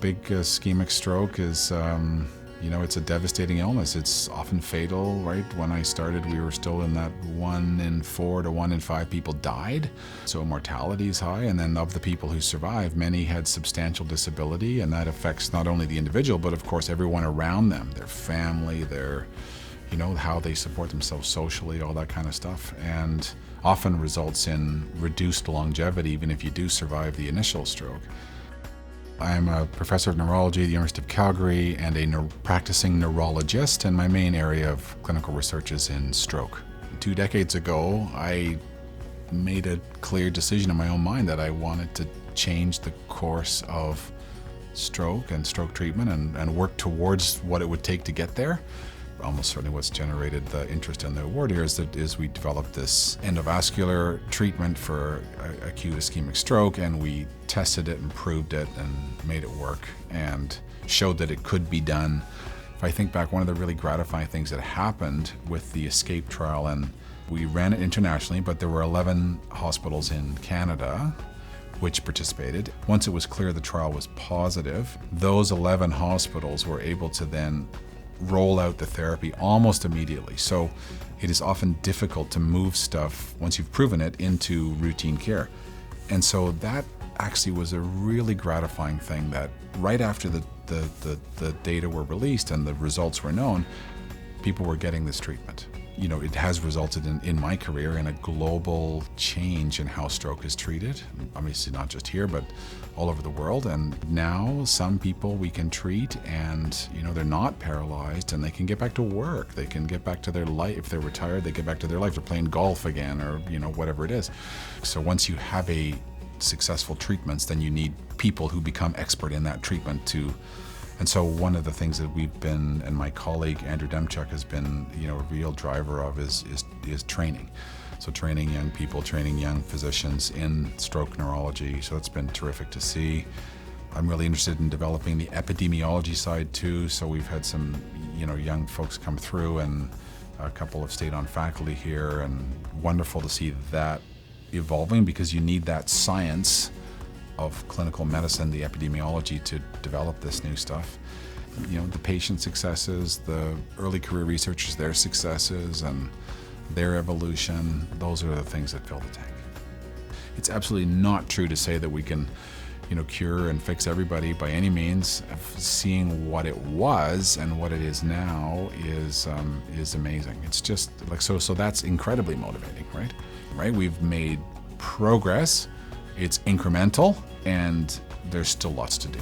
big ischemic stroke is, it's a devastating illness. It's often fatal, right? When I started, we were still in that 1 in 4 to 1 in 5 people died. So mortality is high, and then of the people who survive, many had substantial disability, and that affects not only the individual, but of course everyone around them, their family, their, how they support themselves socially, all that kind of stuff, and often results in reduced longevity even if you do survive the initial stroke. I'm a professor of neurology at the University of Calgary and a practicing neurologist, and my main area of clinical research is in stroke. 2 decades ago, I made a clear decision in my own mind that I wanted to change the course of stroke and stroke treatment and work towards what it would take to get there. Almost certainly what's generated the interest in the award here is we developed this endovascular treatment for acute ischemic stroke, and we tested it and proved it and made it work and showed that it could be done. If I think back, one of the really gratifying things that happened with the ESCAPE trial, and we ran it internationally, but there were 11 hospitals in Canada which participated. Once it was clear the trial was positive, those 11 hospitals were able to then roll out the therapy almost immediately. So it is often difficult to move stuff, once you've proven it, into routine care. And so that actually was a really gratifying thing, that right after the data were released and the results were known, people were getting this treatment. It has resulted in my career in a global change in how stroke is treated. Obviously not just here, but all over the world. And now some people we can treat and, they're not paralyzed and they can get back to work. They can get back to their life. If they're retired, they get back to their life. They're playing golf again or, whatever it is. So once you have a successful treatments, then you need people who become expert in that treatment too. And so one of the things that we've been, and my colleague Andrew Demchuk has been, a real driver of is training. So training young people, training young physicians in stroke neurology. So it's been terrific to see. I'm really interested in developing the epidemiology side too. So we've had some, young folks come through, and a couple have stayed on faculty here, and wonderful to see that evolving, because you need that science of clinical medicine, the epidemiology, to develop this new stuff. The patient successes, the early career researchers, their successes and their evolution, those are the things that fill the tank. It's absolutely not true to say that we can, cure and fix everybody by any means. Seeing what it was and what it is now is amazing. It's just like, so that's incredibly motivating, right? Right? We've made progress. It's incremental, and there's still lots to do.